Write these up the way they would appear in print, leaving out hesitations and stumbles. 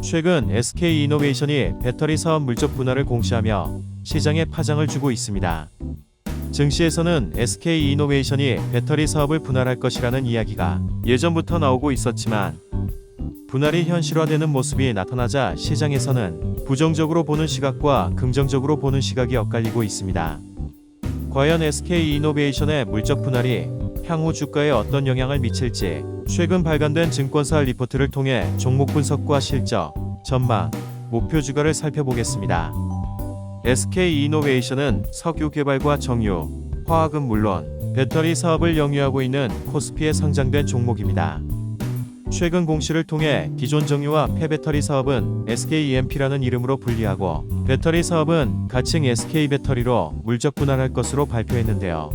최근 SK이노베이션이 배터리 사업 물적 분할을 공시하며 시장에 파장을 주고 있습니다. 증시에서는 SK이노베이션이 배터리 사업을 분할할 것이라는 이야기가 예전부터 나오고 있었지만 분할이 현실화되는 모습이 나타나자 시장에서는 부정적으로 보는 시각과 긍정적으로 보는 시각이 엇갈리고 있습니다. 과연 SK이노베이션의 물적 분할이 향후 주가에 어떤 영향을 미칠지 최근 발간된 증권사 리포트를 통해 종목 분석과 실적, 전망, 목표 주가를 살펴보겠습니다. SK이노베이션은 석유 개발과 정유, 화학은 물론 배터리 사업을 영위하고 있는 코스피에 상장된 종목입니다. 최근 공시를 통해 기존 정유와 폐배터리 사업은 SKEMP라는 이름으로 분리하고 배터리 사업은 가칭 SK배터리로 물적 분할할 것으로 발표했는데요.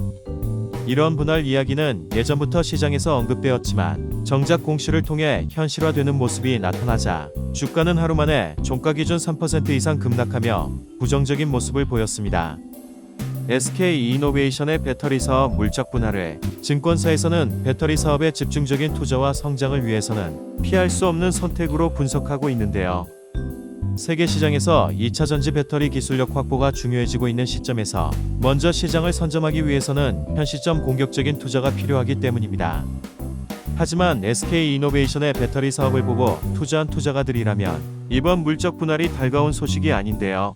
이런 분할 이야기는 예전부터 시장에서 언급되었지만 정작 공시를 통해 현실화되는 모습이 나타나자 주가는 하루 만에 종가 기준 3% 이상 급락하며 부정적인 모습을 보였습니다. SK이노베이션의 배터리 사업 물적 분할을 증권사에서는 배터리 사업의 집중적인 투자와 성장을 위해서는 피할 수 없는 선택으로 분석하고 있는데요. 세계 시장에서 2차 전지 배터리 기술력 확보가 중요해지고 있는 시점에서 먼저 시장을 선점하기 위해서는 현 시점 공격적인 투자가 필요하기 때문입니다. 하지만 SK이노베이션의 배터리 사업을 보고 투자한 투자가들이라면 이번 물적 분할이 달가운 소식이 아닌데요.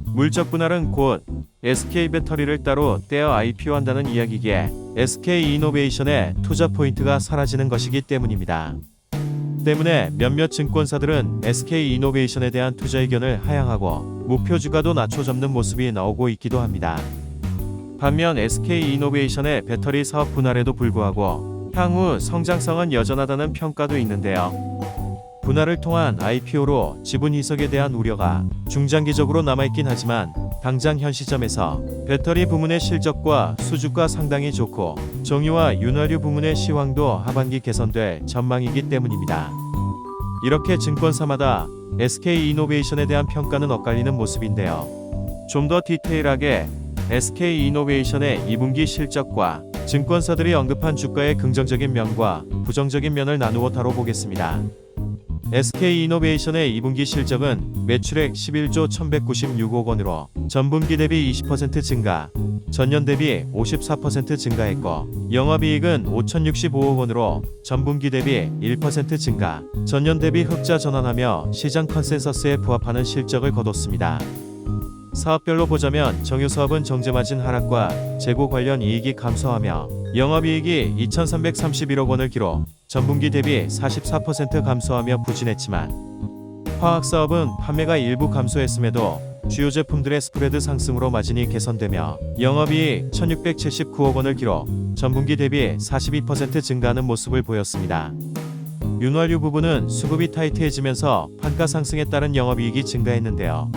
물적 분할은 곧 SK배터리를 따로 떼어 IPO한다는 이야기기에 SK이노베이션의 투자 포인트가 사라지는 것이기 때문입니다. 때문에 몇몇 증권사들은 SK이노베이션에 대한 투자 의견을 하향하고 목표 주가도 낮춰 잡는 모습이 나오고 있기도 합니다. 반면 SK이노베이션의 배터리 사업 분할에도 불구하고 향후 성장성은 여전하다는 평가도 있는데요. 분할을 통한 IPO로 지분 희석에 대한 우려가 중장기적으로 남아있긴 하지만 당장 현 시점에서 배터리 부문의 실적과 수주가 상당히 좋고 정유와 윤활유 부문의 시황도 하반기 개선될 전망이기 때문입니다. 이렇게 증권사마다 SK이노베이션에 대한 평가는 엇갈리는 모습인데요. 좀 더 디테일하게 SK이노베이션의 2분기 실적과 증권사들이 언급한 주가의 긍정적인 면과 부정적인 면을 나누어 다뤄보겠습니다. SK이노베이션의 2분기 실적은 매출액 11조 1196억 원으로 전분기 대비 20% 증가, 전년 대비 54% 증가했고 영업이익은 5,065억 원으로 전분기 대비 1% 증가, 전년 대비 흑자 전환하며 시장 컨센서스에 부합하는 실적을 거뒀습니다. 사업별로 보자면 정유사업은 정제마진 하락과 재고 관련 이익이 감소하며 영업이익이 2,331억 원을 기록, 전분기 대비 44% 감소하며 부진했지만 화학사업은 판매가 일부 감소했음에도 주요 제품들의 스프레드 상승으로 마진이 개선되며 영업이익 1,679억 원을 기록, 전분기 대비 42% 증가하는 모습을 보였습니다. 윤활유 부분은 수급이 타이트해지면서 판가 상승에 따른 영업이익이 증가했는데요.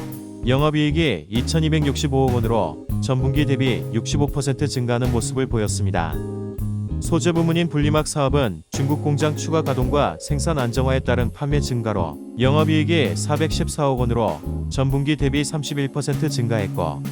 영업이익이 2,265억 원으로 전분기 대비 65% 증가하는 모습을 보였습니다. 소재 부문인 분리막 사업은 중국 공장 추가 가동과 생산 안정화에 따른 판매 증가로 영업이익이 414억 원으로 전분기 대비 31% 증가했고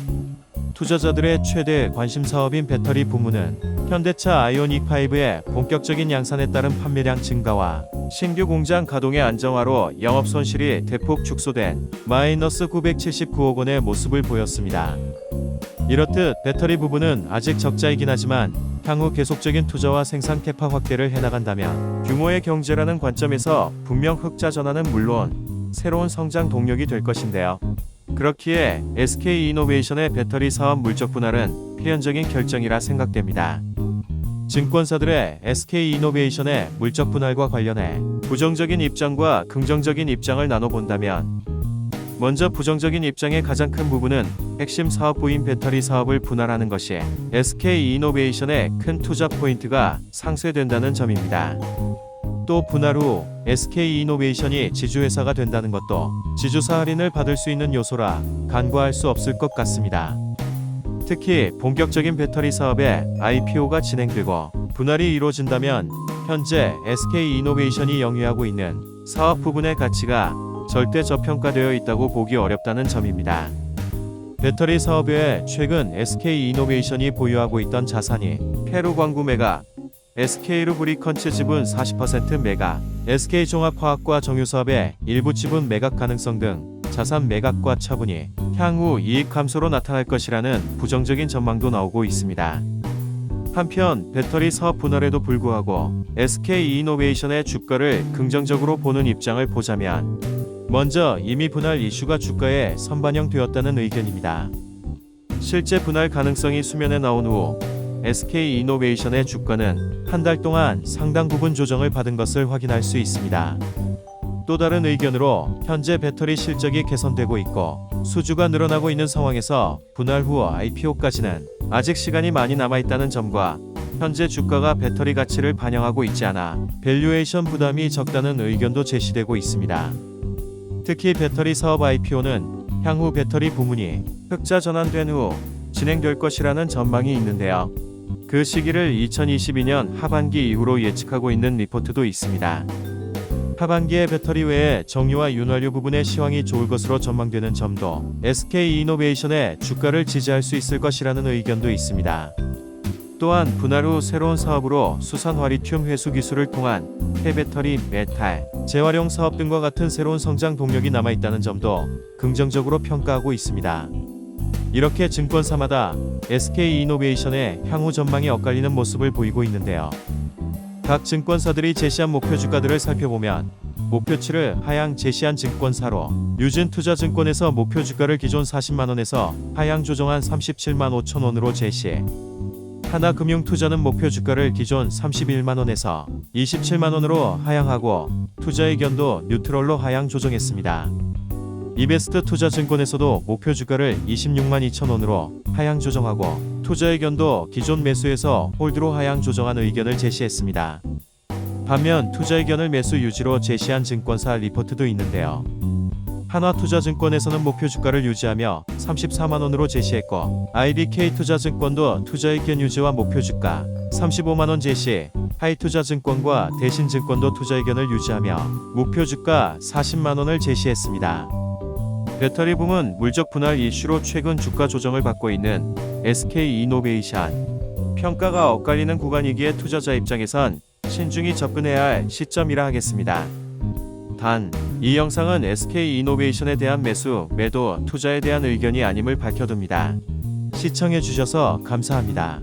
투자자들의 최대 관심 사업인 배터리 부문은 현대차 아이오닉5의 본격적인 양산에 따른 판매량 증가와 신규 공장 가동의 안정화로 영업 손실이 대폭 축소된 마이너스 979억 원의 모습을 보였습니다. 이렇듯 배터리 부분은 아직 적자이긴 하지만 향후 계속적인 투자와 생산 캐파 확대를 해나간다면 규모의 경제라는 관점에서 분명 흑자 전환은 물론 새로운 성장 동력이 될 것인데요. 그렇기에 SK이노베이션의 배터리 사업 물적 분할은 필연적인 결정이라 생각됩니다. 증권사들의 SK이노베이션의 물적 분할과 관련해 부정적인 입장과 긍정적인 입장을 나눠본다면 먼저 부정적인 입장의 가장 큰 부분은 핵심 사업부인 배터리 사업을 분할하는 것이 SK이노베이션의 큰 투자 포인트가 상쇄된다는 점입니다. 또 분할 후 SK이노베이션이 지주회사가 된다는 것도 지주사 할인을 받을 수 있는 요소라 간과할 수 없을 것 같습니다. 특히 본격적인 배터리 사업의 IPO가 진행되고 분할이 이루어진다면 현재 SK이노베이션이 영위하고 있는 사업 부분의 가치가 절대 저평가되어 있다고 보기 어렵다는 점입니다. 배터리 사업 외에 최근 SK이노베이션이 보유하고 있던 자산이 페루 광구 메가 SK루브리컨츠 지분 40% 매각, SK종합화학과 정유사업의 일부 지분 매각 가능성 등 자산 매각과 처분이 향후 이익 감소로 나타날 것이라는 부정적인 전망도 나오고 있습니다. 한편 배터리 사업 분할에도 불구하고 SK이노베이션의 주가를 긍정적으로 보는 입장을 보자면 먼저 이미 분할 이슈가 주가에 선반영되었다는 의견입니다. 실제 분할 가능성이 수면에 나온 후 SK이노베이션의 주가는 한 달 동안 상당 부분 조정을 받은 것을 확인할 수 있습니다. 또 다른 의견으로 현재 배터리 실적이 개선되고 있고 수주가 늘어나고 있는 상황에서 분할 후 IPO까지는 아직 시간이 많이 남아있다는 점과 현재 주가가 배터리 가치를 반영하고 있지 않아 밸류에이션 부담이 적다는 의견도 제시되고 있습니다. 특히 배터리 사업 IPO는 향후 배터리 부문이 흑자 전환된 후 진행될 것이라는 전망이 있는데요. 그 시기를 2022년 하반기 이후로 예측하고 있는 리포트도 있습니다. 하반기에 배터리 외에 정유와 윤활유 부분의 시황이 좋을 것으로 전망되는 점도 SK이노베이션의 주가를 지지할 수 있을 것이라는 의견도 있습니다. 또한 분할 후 새로운 사업으로 수산화리튬 회수 기술을 통한 폐배터리, 메탈, 재활용 사업 등과 같은 새로운 성장 동력이 남아있다는 점도 긍정적으로 평가하고 있습니다. 이렇게 증권사마다 SK이노베이션의 향후 전망이 엇갈리는 모습을 보이고 있는데요. 각 증권사들이 제시한 목표 주가들을 살펴보면 목표치를 하향 제시한 증권사로 유진투자증권에서 목표 주가를 기존 40만원에서 하향 조정한 37만 5천원으로 제시, 하나금융투자는 목표 주가를 기존 31만원에서 27만원으로 하향하고 투자 의견도 뉴트럴로 하향 조정했습니다. 이베스트 투자증권에서도 목표 주가를 26만 2천원으로 하향 조정하고 투자 의견도 기존 매수에서 홀드로 하향 조정한 의견을 제시했습니다. 반면 투자 의견을 매수 유지로 제시한 증권사 리포트도 있는데요. 한화투자증권에서는 목표 주가를 유지하며 34만원으로 제시했고 IBK투자증권도 투자 의견 유지와 목표 주가 35만원 제시, 하이투자증권과 대신증권도 투자 의견을 유지하며 목표 주가 40만원을 제시했습니다. 배터리 부문 물적 분할 이슈로 최근 주가 조정을 받고 있는 SK이노베이션. 평가가 엇갈리는 구간이기에 투자자 입장에선 신중히 접근해야 할 시점이라 하겠습니다. 단, 이 영상은 SK이노베이션에 대한 매수, 매도, 투자에 대한 의견이 아님을 밝혀둡니다. 시청해주셔서 감사합니다.